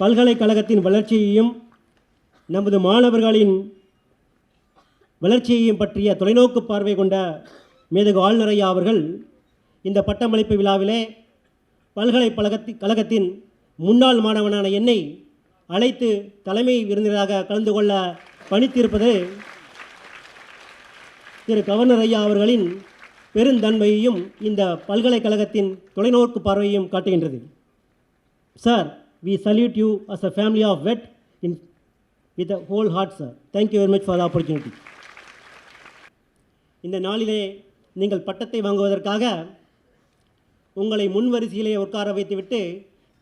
பல்கலைக்கழகத்தின் வளர்ச்சியையும் நமது மாணவர்களின் வளர்ச்சியையும் பற்றிய தொலைநோக்கு பார்வை கொண்ட மேதகு ஆளுநர் ஐயா அவர்கள் இந்த பட்டமளிப்பு விழாவிலே பல்கலைக்கழகத்தின் முன்னாள் மாணவனான என்னை அழைத்து தலைமை விருந்தினராக கலந்து கொள்ள பணித்திருப்பது திரு கவர்னர் ஐயா அவர்களின் பெருந்தன்மையையும் இந்த பல்கலைக்கழகத்தின் தொலைநோக்கு பார்வையையும் காட்டுகின்றது. Sir, we salute you as a family of vet with a whole heart, sir. Thank you very much for the opportunity. இந்த நாளிலே நீங்கள் பட்டத்தை வாங்குவதற்காக உங்களை முன்வரிசையிலே உட்கார வைத்துவிட்டு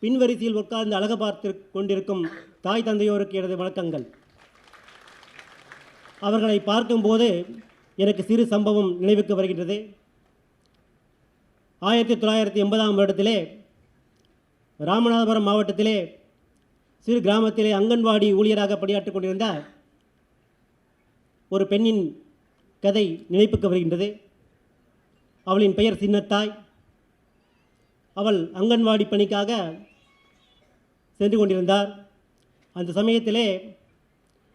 பின்வரிசையில் உட்கார்ந்து அழகு பார்த்து கொண்டிருக்கும் தாய் தந்தையோருக்கு எனது வணக்கங்கள். அவர்களை பார்க்கும்போது எனக்கு சிறு சம்பவம் நினைவுக்கு வருகின்றது. 1980ஆம் வருடத்திலே ராமநாதபுரம் மாவட்டத்திலே சிறு கிராமத்திலே அங்கன்வாடி ஊழியராக பணியாற்றிக் கொண்டிருந்த ஒரு பெண்ணின் கதை நினைப்புக்கு வருகின்றது. அவளின் பெயர் சின்னத்தாய். அவள் அங்கன்வாடி பணிக்காக சென்று கொண்டிருந்தார். அந்த சமயத்திலே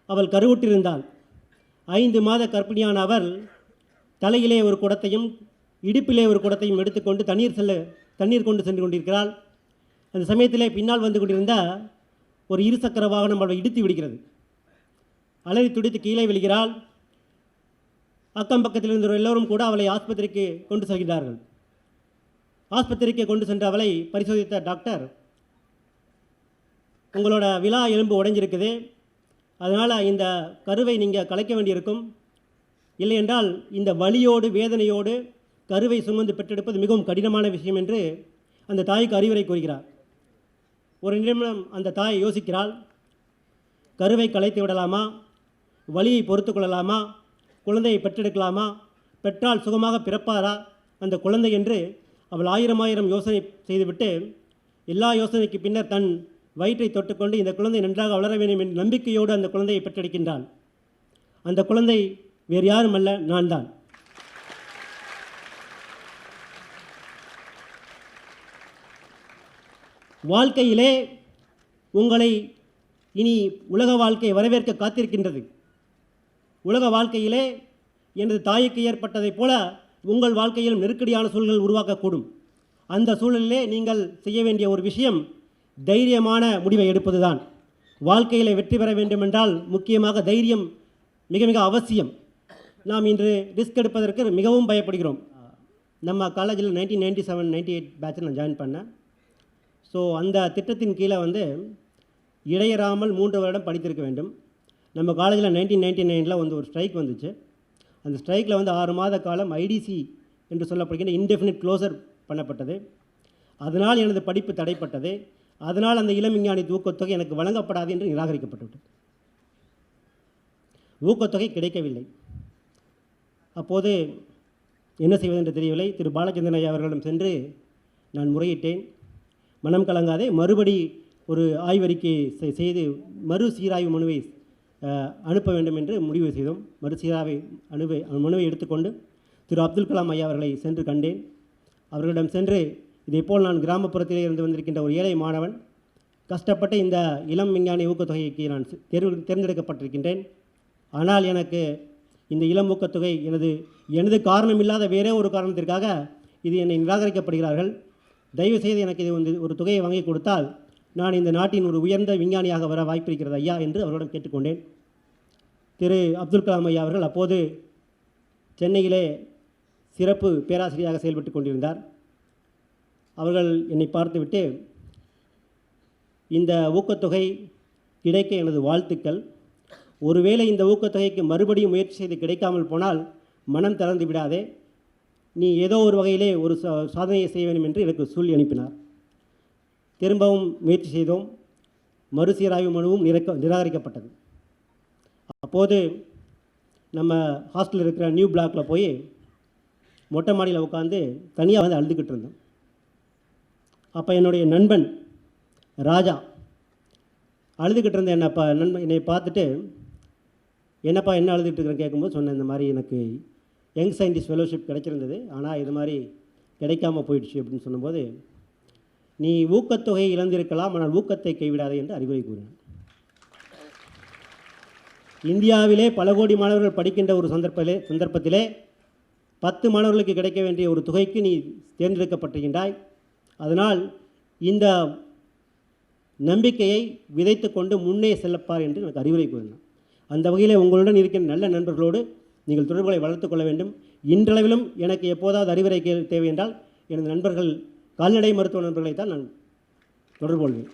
அவள் கருவுற்றிருந்தாள். 5 மாத கர்ப்பிணியான அவள் தலையிலே ஒரு குடத்தையும் இடுப்பிலே ஒரு குடத்தையும் எடுத்துக்கொண்டு தண்ணீர் கொண்டு சென்று கொண்டிருக்கிறாள். அந்த சமயத்திலே பின்னால் வந்து கொண்டிருந்த ஒரு இருசக்கர வாகனம் அவளை இடித்து விடுகிறது. அலறி துடித்து கீழே விழுகிறாள். அக்கம் பக்கத்தில் இருந்த எல்லோரும் கூட அவளை ஆஸ்பத்திரிக்கு கொண்டு செல்கிறார்கள். ஆஸ்பத்திரிக்கு கொண்டு சென்ற அவளை பரிசோதித்த டாக்டர், உங்களோட விலா எலும்பு உடைஞ்சிருக்குது, அதனால் இந்த கருவை நீங்கள் கலைக்க வேண்டியிருக்கும், இல்லை என்றால் இந்த வலியோடு வேதனையோடு கருவை சுமந்து பெற்றெடுப்பது மிகவும் கடினமான விஷயம் என்று அந்த தாய்க்கு அறிவுரை கூறுகிறார். ஒரு நிமிடம் அந்த தாய் யோசிக்கிறாள். கருவை கலைத்து விடலாமா, வலியை பொறுத்து கொள்ளலாமா, குழந்தையை பெற்றெடுக்கலாமா, பெற்றால் சுகமாக பிறப்பாரா அந்த குழந்தை என்று அவள் ஆயிரம் யோசனை செய்துவிட்டு எல்லா யோசனைக்கு பின்னர் தன் வயிற்றை தொட்டுக்கொண்டு இந்த குழந்தை நன்றாக வளர வேண்டும் என்ற நம்பிக்கையோடு அந்த குழந்தையை பெற்றெடுக்கின்றாள். அந்த குழந்தை வேறு யாரும் அல்ல, நான் தான். வாழ்க்கையிலே உங்களை இனி உலக வாழ்க்கை வரவேற்க காத்திருக்கின்றது. உலக வாழ்க்கையிலே எனது தாய்க்கு ஏற்பட்டதைப் போல உங்கள் வாழ்க்கையிலும் நெருக்கடியான சூழல்கள் உருவாக்கக்கூடும். அந்த சூழலிலே நீங்கள் செய்ய வேண்டிய ஒரு விஷயம் தைரியமான முடிவை எடுப்பது தான். வாழ்க்கையில் வெற்றி பெற வேண்டுமென்றால் முக்கியமாக தைரியம் மிக மிக அவசியம். நாம் இன்று ரிஸ்க் எடுப்பதற்கு மிகவும் பயப்படுகிறோம். நம்ம காலேஜில் 1997-98 பேட்சில் நான் ஜாயின் பண்ணேன். ஸோ அந்த திட்டத்தின் கீழே இடையறாமல் 3 வருடம் படித்திருக்க வேண்டும். நம்ம காலேஜில் 1999 வந்து ஒரு ஸ்ட்ரைக் வந்துச்சு. அந்த ஸ்ட்ரைக்கில் 6 மாத காலம் ஐடிசி என்று சொல்லப்படுகின்ற இன்டெஃபினிட் க்ளோசர் பண்ணப்பட்டது. அதனால் எனது படிப்பு தடைப்பட்டது. அதனால் அந்த இளம் விஞ்ஞானி ஊக்கத்தொகை எனக்கு வழங்கப்படாது என்று நிராகரிக்கப்பட்டுவிட்டது. ஊக்கத்தொகை கிடைக்கவில்லை. அப்போது என்ன செய்வதென்று தெரியவில்லை. திரு பாலச்சந்திரன் ஐயா அவர்களிடம் சென்று நான் முறையிட்டேன். மனம் கலங்காதே, மறுபடி ஒரு ஆய்வறிக்கை செய்து மறு சீராய்வு மனுவை அனுப்ப வேண்டும் என்று முடிவு செய்தோம். மனுவை எடுத்துக்கொண்டு திரு அப்துல் கலாம் ஐயா அவர்களை சென்று கண்டேன். அவர்களிடம் சென்று இதேபோல் நான் கிராமப்புறத்திலே இருந்து வந்திருக்கின்ற ஒரு ஏழை மாணவன், கஷ்டப்பட்டு இந்த இளம் விஞ்ஞானி ஊக்கத்தொகைக்கு நான் தேர்ந்தெடுக்கப்பட்டிருக்கின்றேன். ஆனால் எனக்கு இந்த இளம் ஊக்கத்தொகை எனது காரணம் இல்லாத வேறே ஒரு காரணத்திற்காக இது என்னை நிராகரிக்கப்படுகிறார்கள். தயவுசெய்து எனக்கு இது ஒரு தொகையை வாங்கி கொடுத்தால் நான் இந்த நாட்டின் ஒரு உயர்ந்த விஞ்ஞானியாக வர வாய்ப்பிருக்கிறது ஐயா என்று அவரிடம் கேட்டுக்கொண்டேன். திரு அப்துல் கலாம் ஐயா அவர்கள் அப்போது சென்னையிலே சிறப்பு பேராசிரியராக செயல்பட்டு கொண்டிருந்தார். அவர்கள் என்னை பார்த்துவிட்டு, இந்த ஊக்கத்தொகை கிடைக்க எனது வாழ்த்துக்கள். ஒருவேளை இந்த ஊக்கத்தொகைக்கு மறுபடியும் முயற்சி செய்து கிடைக்காமல் போனால் மனம் தளர்ந்து விடாதே, நீ ஏதோ ஒரு வகையிலே ஒரு சாதனையை செய்ய வேண்டும் என்று எனக்கு சொல்லி அனுப்பினார். திரும்பவும் முயற்சி செய்தோம். மறுசீராய்வு மனுவும் நிராகரிக்கப்பட்டது. அப்போது நம்ம ஹாஸ்டலில் இருக்கிற நியூ பிளாக்கில் போய் மொட்டை மாடியில் உட்காந்து தனியாக அழுதுகிட்டு இருந்தோம். அப்போ என்னுடைய நண்பன் ராஜா அழுதுகிட்டு இருந்த என்னை பார்த்துட்டு, என்னப்பா என்ன அழுதுகிட்டு இருக்கிறேன்னு கேட்கும்போது சொன்னேன், இந்த மாதிரி எனக்கு யங் சயின்டிஸ்ட் ஃபெலோஷிப் கிடைச்சிருந்தது, ஆனால் இது மாதிரி கிடைக்காமல் போயிடுச்சு அப்படின்னு சொன்னபோது, நீ ஊக்கத்தொகையை இழந்திருக்கலாம், ஆனால் ஊக்கத்தை கைவிடாதே என்று அறிவுரை கூறினார். இந்தியாவிலே பல கோடி மாணவர்கள் படிக்கின்ற ஒரு சந்தர்ப்பத்திலே 10 மாணவர்களுக்கு கிடைக்க வேண்டிய ஒரு தொகைக்கு நீ தேர்ந்தெடுக்கப்பட்டிருக்கின்றாய். அதனால் இந்த நம்பிக்கையை விதைத்து கொண்டு முன்னே செல்லப்பார் என்று எனக்கு அறிவுரை கூறினார். அந்த வகையில் உங்களுடன் இருக்கின்ற நல்ல நண்பர்களோடு நீங்கள் தொடர்புகளை வளர்த்து கொள்ள வேண்டும். இன்றளவிலும் எனக்கு எப்போதாவது அறிவுரை தேவை என்றால் எனது நண்பர்கள், கால்நடை மருத்துவ நண்பர்களை தான் நான் தொடர்பு கொள்வேன்.